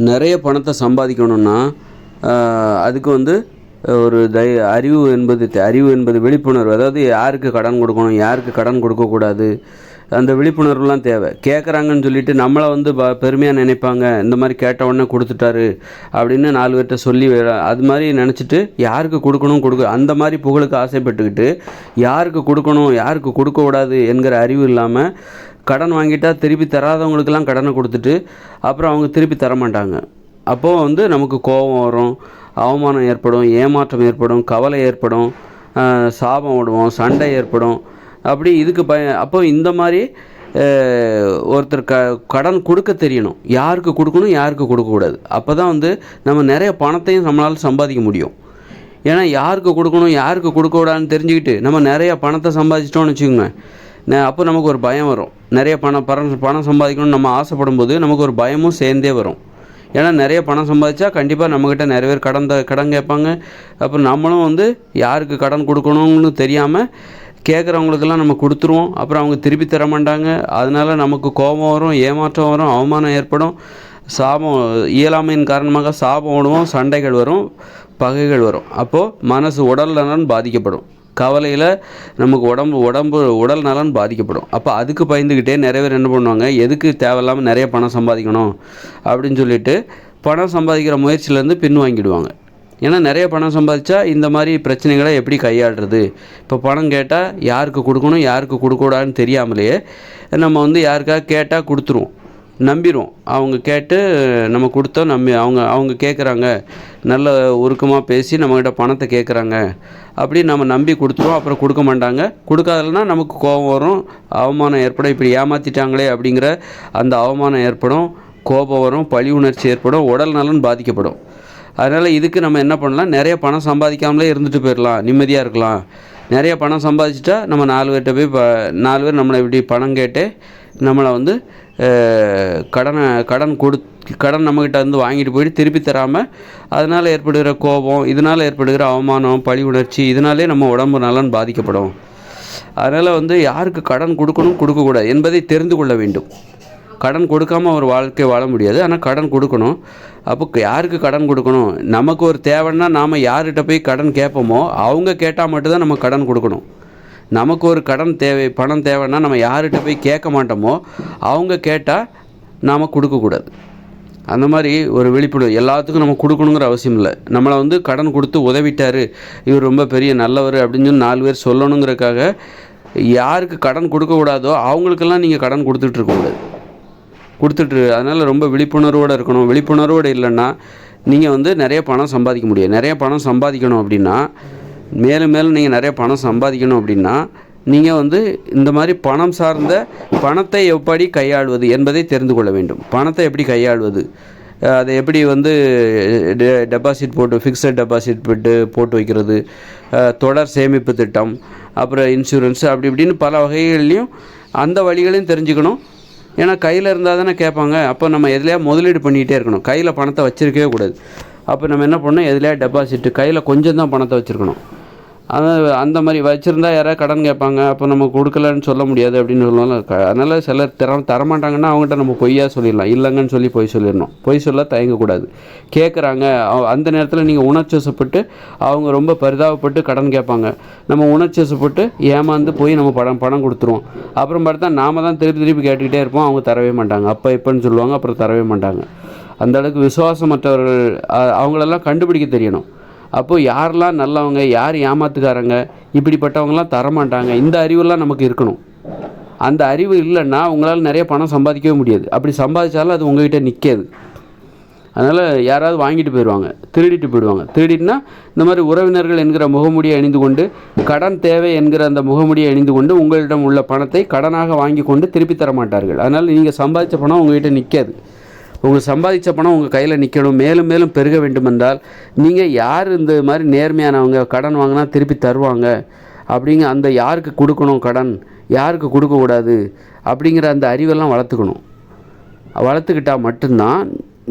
நிறைய பணத்தை சம்பாதிக்கணும்னா அதுக்கு வந்து ஒரு அறிவு என்பது விழிப்புணர்வு. அதாவது யாருக்கு கடன் கொடுக்கணும், யாருக்கு கடன் கொடுக்கக்கூடாது, அந்த விழிப்புணர்வுலாம் தேவை. கேட்குறாங்கன்னு சொல்லிவிட்டு நம்மளை வந்து பெருமையாக நினைப்பாங்க. இந்த மாதிரி கேட்ட உடனே கொடுத்துட்டாரு அப்படின்னு 4 பேர்கிட்ட சொல்லி அது மாதிரி நினச்சிட்டு யாருக்கு கொடுக்கணும் அந்த மாதிரி புகழுக்கு ஆசைப்பட்டுக்கிட்டு யாருக்கு கொடுக்கணும் யாருக்கு கொடுக்கக்கூடாது என்கிற அறிவு இல்லாமல் கடன் வாங்கிட்டால் திருப்பி தராதவங்களுக்கெல்லாம் கடனை கொடுத்துட்டு அப்புறம் அவங்க திருப்பி தரமாட்டாங்க. அப்போது வந்து நமக்கு கோபம் வரும், அவமானம் ஏற்படும், ஏமாற்றம் ஏற்படும், கவலை ஏற்படும், சாபம் விடுவோம், சண்டை ஏற்படும். அப்படி இதுக்கு அப்போ இந்த மாதிரி ஒருத்தர் கடன் கொடுக்க தெரியணும், யாருக்கு கொடுக்கணும் யாருக்கு கொடுக்கக்கூடாது. அப்போ தான் வந்து நம்ம நிறைய பணத்தையும் நம்மளால் சம்பாதிக்க முடியும். ஏன்னா யாருக்கு கொடுக்கணும் யாருக்கு கொடுக்கக்கூடாதுன்னு தெரிஞ்சுக்கிட்டு நம்ம நிறைய பணத்தை சம்பாதிச்சிட்டோம்னு வச்சுக்கோங்க, அப்போ நமக்கு ஒரு பயம் வரும். நிறைய பணம் சம்பாதிக்கணும்னு நம்ம ஆசைப்படும் போது நமக்கு ஒரு பயமும் சேர்ந்தே வரும். ஏன்னா நிறைய பணம் சம்பாதிச்சா கண்டிப்பாக நம்மக்கிட்ட நிறைய பேர் கடன் கேட்பாங்க. அப்புறம் நம்மளும் வந்து யாருக்கு கடன் கொடுக்கணும்னு தெரியாமல் கேட்குறவங்களுக்கெல்லாம் நம்ம கொடுத்துருவோம். அப்புறம் அவங்க திருப்பி தர மாட்டாங்க. அதனால் நமக்கு கோபம் வரும், ஏமாற்றம் வரும், அவமானம் ஏற்படும், சாபம் இயலாமையின் காரணமாக சாபம் விடுவோம், சண்டைகள் வரும், பகைகள் வரும். அப்போது உடல் நலன் பாதிக்கப்படும். கவலையில் நமக்கு உடல் நலன் பாதிக்கப்படும். அப்போ அதுக்கு பயந்துக்கிட்டே நிறைய பேர் என்ன பண்ணுவாங்க, எதுக்கு தேவையில்லாமல் நிறைய பணம் சம்பாதிக்கணும் அப்படின்னு சொல்லிட்டு பணம் சம்பாதிக்கிற முயற்சியிலேருந்து பின்வாங்கிடுவாங்க. ஏன்னா நிறைய பணம் சம்பாதிச்சா இந்த மாதிரி பிரச்சனைகளை எப்படி கையாளுறது, இப்போ பணம் கேட்டால் யாருக்கு கொடுக்கணும் யாருக்கு கொடுக்கக்கூடாதுன்னு தெரியாமலேயே நம்ம வந்து யாருக்காக கேட்டால் கொடுத்துருவோம், நம்பிடுவோம். அவங்க கேட்டு நம்ம கொடுத்தோம், அவங்க கேட்குறாங்க, நல்ல உருக்கமாக பேசி நம்மக்கிட்ட பணத்தை கேட்குறாங்க அப்படி நம்ம நம்பி கொடுத்துருவோம். அப்புறம் கொடுக்க மாட்டாங்க. கொடுக்காதலன்னா நமக்கு கோபம் வரும், அவமானம் ஏற்படும். இப்படி ஏமாற்றிட்டாங்களே அப்படிங்கிற அந்த அவமானம் ஏற்படும், கோபம் வரும், பழி உணர்ச்சி ஏற்படும், உடல் நலன் பாதிக்கப்படும். அதனால் இதுக்கு நம்ம என்ன பண்ணலாம், நிறைய பணம் சம்பாதிக்காமலே இருந்துட்டு போயிடலாம், நிம்மதியாக இருக்கலாம். நிறைய பணம் சம்பாதிச்சிட்டா நம்ம 4 பேர்கிட்ட போய் 4 பேர் நம்மளை இப்படி பணம் கேட்டு நம்மளை வந்து கடன் நம்மக்கிட்ட வந்து வாங்கிட்டு போயிட்டு திருப்பி தராமல் அதனால் ஏற்படுகிற கோபம், இதனால் ஏற்படுகிற அவமானம், பழி உணர்ச்சி, இதனாலே நம்ம உடம்பு நலன் பாதிக்கப்படும். அதனால் வந்து யாருக்கு கடன் கொடுக்கணும் கொடுக்கக்கூடாது என்பதை தெரிந்து கொள்ள வேண்டும். கடன் கொடுக்காமல் ஒரு வாழ்க்கை வாழ முடியாது, ஆனால் கடன் கொடுக்கணும். அப்போ யாருக்கு கடன் கொடுக்கணும், நமக்கு ஒரு தேவைன்னா நாம் யார்கிட்ட போய் கடன் கேட்போமோ அவங்க கேட்டால் மட்டும்தான் நம்ம கடன் கொடுக்கணும். நமக்கு ஒரு பணம் தேவைன்னா நம்ம யார்கிட்ட போய் கேட்க மாட்டோமோ அவங்க கேட்டால் நாம் கொடுக்கக்கூடாது. அந்த மாதிரி ஒரு விழிப்புணர்வு. எல்லாத்துக்கும் நம்ம கொடுக்கணுங்கிற அவசியம் இல்லை. நம்மளை வந்து கடன் கொடுத்து உதவிட்டார், இவர் ரொம்ப பெரிய நல்லவர் அப்படின்னு சொல்லி 4 பேர் சொல்லணுங்கிறதுக்காக யாருக்கு கடன் கொடுக்கக்கூடாதோ அவங்களுக்கெல்லாம் நீங்கள் கடன் கொடுத்துட்ருக்கக்கூடாது. அதனால் ரொம்ப விழிப்புணர்வோடு இருக்கணும். விழிப்புணர்வோடு இல்லைன்னா நீங்கள் வந்து நிறைய பணம் சம்பாதிக்க முடியாது. நிறைய பணம் சம்பாதிக்கணும் அப்படின்னா, மேலும் நீங்கள் நிறைய பணம் சம்பாதிக்கணும் அப்படின்னா நீங்கள் வந்து இந்த மாதிரி பணம் சார்ந்த பணத்தை எப்படி கையாள்வது என்பதை தெரிந்து கொள்ள வேண்டும். பணத்தை எப்படி கையாள்வது, அதை எப்படி வந்து டெபாசிட் போட்டு ஃபிக்ஸட் டெபாசிட் போட்டு வைக்கிறது, தொடர் சேமிப்பு திட்டம், அப்புறம் இன்சூரன்ஸ், அப்படி இப்படின்னு பல வகைகள்லையும் அந்த வழிகளையும் தெரிஞ்சுக்கணும். ஏன்னா கையில் இருந்தால் தானே கேட்பாங்க. அப்போ நம்ம எதுலையா முதலீடு பண்ணிகிட்டே இருக்கணும். கையில் பணத்தை வச்சுருக்கவே கூடாது. அப்போ நம்ம என்ன பண்ணணும், எதுலையா டெபாசிட்டு, கையில் கொஞ்சம் தான் பணத்தை வச்சுருக்கணும். அந்த மாதிரி வச்சுருந்தா யாராவது கடன் கேட்பாங்க, அப்போ நம்ம கொடுக்கலன்னு சொல்ல முடியாது அப்படின்னு சொல்லுவாங்க. அதனால் சிலர் தரமாட்டாங்கன்னா அவங்ககிட்ட நம்ம பொய்யா சொல்லிடலாம், இல்லைங்கன்னு சொல்லி பொய் சொல்லிடணும். பொய் சொல்ல தயங்கக்கூடாது. கேட்குறாங்க, அந்த நேரத்தில் நீங்கள் உணர்ச்சிவசப்பட்டு அவங்க ரொம்ப பரிதாபப்பட்டு கடன் கேட்பாங்க. நம்ம உணர்ச்சிவசப்பட்டு ஏமாந்து போய் நம்ம பணம் கொடுத்துருவோம். அப்புறம் பார்த்தா நாம் தான் திருப்பி கேட்டுக்கிட்டே இருப்போம், அவங்க தரவே மாட்டாங்க. அப்போ இப்போன்னு சொல்லுவாங்க, அப்புறம் தரவே மாட்டாங்க. அந்தளவுக்கு விசுவாசமற்றவர்கள் அவங்களெல்லாம் கண்டுபிடிக்க தெரியணும். அப்போது யாரெல்லாம் நல்லவங்க, யார் ஏமாத்துக்காரங்க, இப்படிப்பட்டவங்களாம் தரமாட்டாங்க, இந்த அறிவெல்லாம் நமக்கு இருக்கணும். அந்த அறிவு இல்லைன்னா உங்களால் நிறைய பணம் சம்பாதிக்கவே முடியாது. அப்படி சம்பாதிச்சாலும் அது உங்கள்கிட்ட நிற்காது. அதனால் யாராவது வாங்கிட்டு போயிடுவாங்க, திருடிட்டு போயிடுவாங்க. திருடிட்டுனா இந்த மாதிரி உறவினர்கள் என்கிற முகமுடியை அணிந்து கொண்டு, கடன் தேவை என்கிற அந்த முகமுடியை அணிந்து கொண்டு உங்களிடம் உள்ள பணத்தை கடனாக வாங்கி கொண்டு திருப்பி தர மாட்டார்கள். அதனால் நீங்கள் சம்பாதிச்ச பணம் உங்கள்கிட்ட நிற்காது. உங்கள் சம்பாதிச்ச பணம் உங்கள் கையில் நிற்கணும், மேலும் பெருக வேண்டுமென்றால் நீங்கள் யார் இந்த மாதிரி நேர்மையானவங்க, கடன் வாங்கினா திருப்பி தருவாங்க அப்படிங்க அந்த யாருக்கு கொடுக்கணும் கடன், யாருக்கு கொடுக்கக்கூடாது அப்படிங்கிற அந்த அறிவெல்லாம் வளர்த்துக்கிட்டால் மட்டும்தான்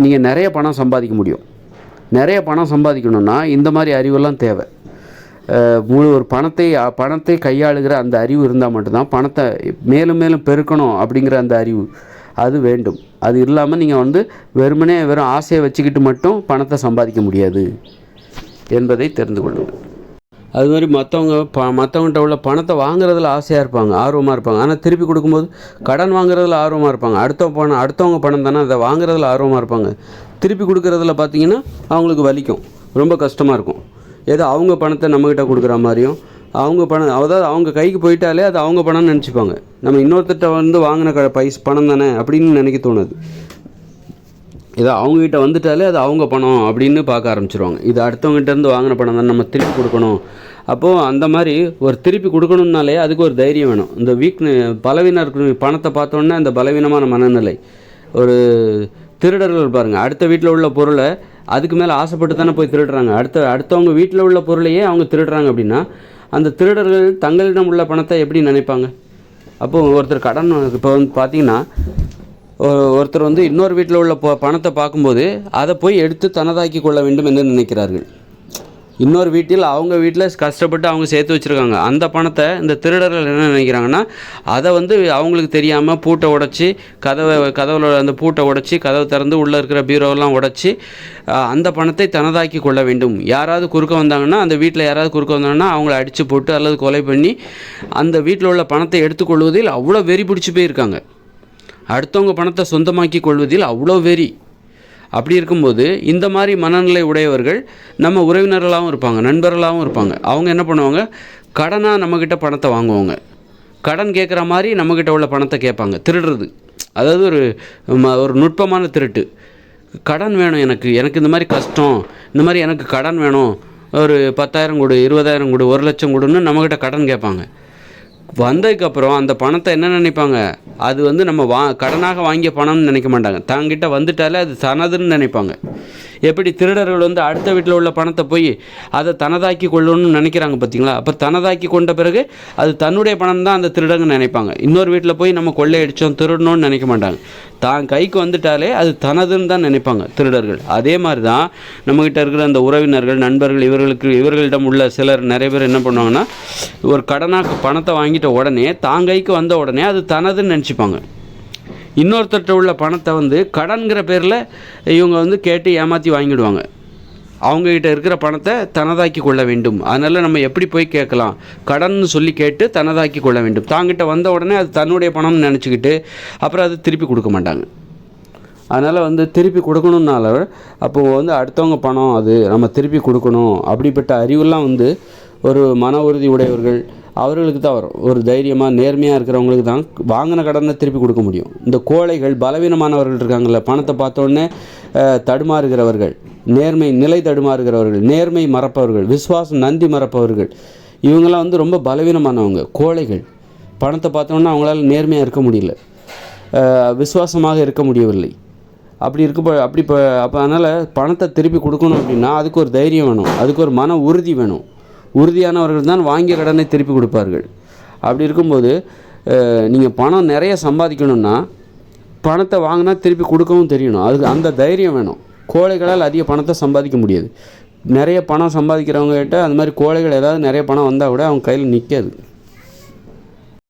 நீங்கள் நிறைய பணம் சம்பாதிக்க முடியும். நிறைய பணம் சம்பாதிக்கணுன்னா இந்த மாதிரி அறிவெல்லாம் தேவை. ஒரு பணத்தை கையாளுகிற அந்த அறிவு இருந்தால் மட்டும்தான் பணத்தை மேலும் பெருக்கணும் அப்படிங்கிற அந்த அறிவு அது வேண்டும். அது இல்லாமல் நீங்கள் வந்து வெறும் ஆசையை வச்சுக்கிட்டு மட்டும் பணத்தை சம்பாதிக்க முடியாது என்பதை தெரிந்து கொள்ளுங்கள். அது மாதிரி மற்றவங்கள்ட்ட உள்ள பணத்தை வாங்குறதுல ஆசையாக இருப்பாங்க, ஆர்வமாக இருப்பாங்க. ஆனால் திருப்பி கொடுக்கும்போது கடன் வாங்குறதுல ஆர்வமாக இருப்பாங்க. அடுத்தவங்க பணம் தானே, அதை வாங்குறதுல ஆர்வமாக இருப்பாங்க. திருப்பி கொடுக்குறதுல பார்த்திங்கன்னா அவங்களுக்கு வலிக்கும், ரொம்ப கஷ்டமாக இருக்கும். ஏதோ அவங்க பணத்தை நம்மக்கிட்ட கொடுக்குற மாதிரியும், அதாவது அவங்க கைக்கு போயிட்டாலே அது அவங்க பணம்னு நினச்சிப்பாங்க. நம்ம இன்னொருத்தட்ட வந்து வாங்கின பணம் தானே அப்படின்னு நினைக்க தோணுது. இதை அவங்ககிட்ட வந்துட்டாலே அது அவங்க பணம் அப்படின்னு பார்க்க ஆரம்பிச்சிருவாங்க. இது அடுத்தவங்ககிட்டேருந்து வாங்கின பணம் தான், நம்ம திருப்பி கொடுக்கணும். அப்போது அந்த மாதிரி ஒரு திருப்பி கொடுக்கணுன்னாலே அதுக்கு ஒரு தைரியம் வேணும். இந்த பலவீனம் இருக்கிற பணத்தை பார்த்தோன்னே அந்த பலவீனமான மனநிலை. ஒரு திருடர்கள் பாருங்கள், அடுத்த வீட்டில் உள்ள பொருளை அதுக்கு மேலே ஆசைப்பட்டு தானே போய் திருடுறாங்க. அடுத்தவங்க வீட்டில் உள்ள பொருளையே அவங்க திருடுறாங்க. அப்படின்னா அந்த திருடர்கள் தங்களிடம் உள்ள பணத்தை எப்படி நினைப்பாங்க? அப்போது ஒருத்தர் கடன், இப்போ வந்து பார்த்திங்கன்னா ஒருத்தர் வந்து இன்னொரு வீட்டில் உள்ள பணத்தை பார்க்கும்போது அதை போய் எடுத்து தனதாக்கி கொள்ள வேண்டும் என்று நினைக்கிறார்கள். இன்னொரு அவங்க வீட்டில் கஷ்டப்பட்டு அவங்க சேர்த்து வச்சுருக்காங்க. அந்த பணத்தை இந்த திருடர்கள் என்ன நினைக்கிறாங்கன்னா, அதை வந்து அவங்களுக்கு தெரியாமல் பூட்டை உடைச்சி கதவில் அந்த பூட்டை உடைச்சி கதவை திறந்து உள்ளே இருக்கிற பீரோவெல்லாம் உடைச்சி அந்த பணத்தை தனதாக்கி கொள்ள வேண்டும். யாராவது குறுக்க வந்தாங்கன்னா, அந்த வீட்டில் யாராவது குறுக்க வந்தாங்கன்னா அவங்கள அடித்து போட்டு அல்லது கொலை பண்ணி அந்த வீட்டில் உள்ள பணத்தை எடுத்துக்கொள்வதில் அவ்வளோ வெறி பிடிச்சி போயிருக்காங்க. அடுத்தவங்க பணத்தை சொந்தமாக்கி கொள்வதில் அவ்வளோ வெறி. அப்படி இருக்கும்போது இந்த மாதிரி மனநிலை உடையவர்கள் நம்ம உறவினர்களாகவும் இருப்பாங்க, நண்பர்களாகவும் இருப்பாங்க. அவங்க என்ன பண்ணுவாங்க, கடனாக நம்மக்கிட்ட பணத்தை வாங்குவாங்க. கடன் கேட்குற மாதிரி நம்மக்கிட்ட உள்ள பணத்தை கேட்பாங்க. திருடுறது, அதாவது ஒரு நுட்பமான திருட்டு. கடன் வேணும் எனக்கு இந்த மாதிரி கஷ்டம், இந்த மாதிரி எனக்கு கடன் வேணும், ஒரு 10,000 கொடு, 20,000 கொடு, 1,00,000 கொடுன்னு நம்மக்கிட்ட கடன் கேட்பாங்க. வந்ததுக்கப்புறம் அந்த பணத்தை என்ன நினைப்பாங்க, அது வந்து நம்ம கடனாக வாங்கிய பணம்னு நினைக்க மாட்டாங்க. தாங்கிட்ட வந்துட்டாலே அது தனதுன்னு நினைப்பாங்க. எப்படி திருடர்கள் வந்து அடுத்த வீட்டில் உள்ள பணத்தை போய் அதை தனதாக்கி கொள்ளணும்னு நினைக்கிறாங்க பார்த்தீங்களா? அப்போ தனதாக்கி கொண்ட பிறகு அது தன்னுடைய பணம் தான் அந்த திருடங்க நினைப்பாங்க. இன்னொரு வீட்டில் போய் நம்ம கொள்ளையடித்தோம் திருடணும்னு நினைக்க மாட்டாங்க. தான் கைக்கு வந்துட்டாலே அது தனதுன்னு தான் நினைப்பாங்க திருடர்கள். அதே மாதிரி தான் நம்மக்கிட்ட இருக்கிற அந்த உறவினர்கள், நண்பர்கள், இவர்களிடம் உள்ள நிறைய பேர் என்ன பண்ணுவாங்கன்னா, ஒரு கடனாக பணத்தை வாங்கிட்ட உடனே தான் கைக்கு வந்த உடனே அது தனதுன்னு நினச்சிப்பாங்க. இன்னொருத்தர்கிட்ட உள்ள பணத்தை வந்து கடன்கிற பேரில் இவங்க வந்து கேட்டு ஏமாற்றி வாங்கிடுவாங்க. அவங்ககிட்ட இருக்கிற பணத்தை தனதாக்கி கொள்ள வேண்டும். அதனால் நம்ம எப்படி போய் கேட்கலாம், கடன் சொல்லி கேட்டு தனதாக்கி கொள்ள வேண்டும். தாங்கிட்ட வந்த உடனே அது தன்னுடைய பணம்னு நினச்சிக்கிட்டு அப்புறம் அது திருப்பி கொடுக்க மாட்டாங்க. அதனால் வந்து திருப்பி கொடுக்கணுன்னால அப்போது வந்து அடுத்தவங்க பணம் அது நம்ம திருப்பி கொடுக்கணும் அப்படிப்பட்ட அறிவுலாம் வந்து ஒரு மன உறுதி உடையவர்கள் அவர்களுக்கு தான் வரும். ஒரு தைரியமாக நேர்மையாக இருக்கிறவங்களுக்கு தான் வாங்கின கடனை திருப்பி கொடுக்க முடியும். இந்த கோழைகள், பலவீனமானவர்கள் இருக்காங்கள்ல, பணத்தை பார்த்தோன்னே தடுமாறுகிறவர்கள், நிலை தடுமாறுகிறவர்கள், நேர்மை மறப்பவர்கள், விசுவாசம் நந்தி மறப்பவர்கள், இவங்கெல்லாம் வந்து ரொம்ப பலவீனமானவங்க, கோழைகள். பணத்தை பார்த்தோன்னா அவங்களால நேர்மையாக இருக்க முடியல, விசுவாசமாக இருக்க முடியவில்லை. அப்போ அதனால் பணத்தை திருப்பி கொடுக்கணும் அப்படின்னா அதுக்கு ஒரு தைரியம் வேணும், அதுக்கு ஒரு மன உறுதி வேணும். உறுதியானவர்கள் தான் வாங்கிய கடனை திருப்பி கொடுப்பார்கள். அப்படி இருக்கும்போது நீங்கள் பணம் நிறைய சம்பாதிக்கணும்னா பணத்தை வாங்கினா திருப்பி கொடுக்கவும் தெரியணும். அதுக்கு அந்த தைரியம் வேணும். கோழைகளால் அதிக பணத்தை சம்பாதிக்க முடியாது. நிறைய பணம் சம்பாதிக்கிறவங்க கிட்ட அந்த மாதிரி கோழைகள் ஏதாவது நிறைய பணம் வந்தால் கூட அவங்க கையில் நிற்காது.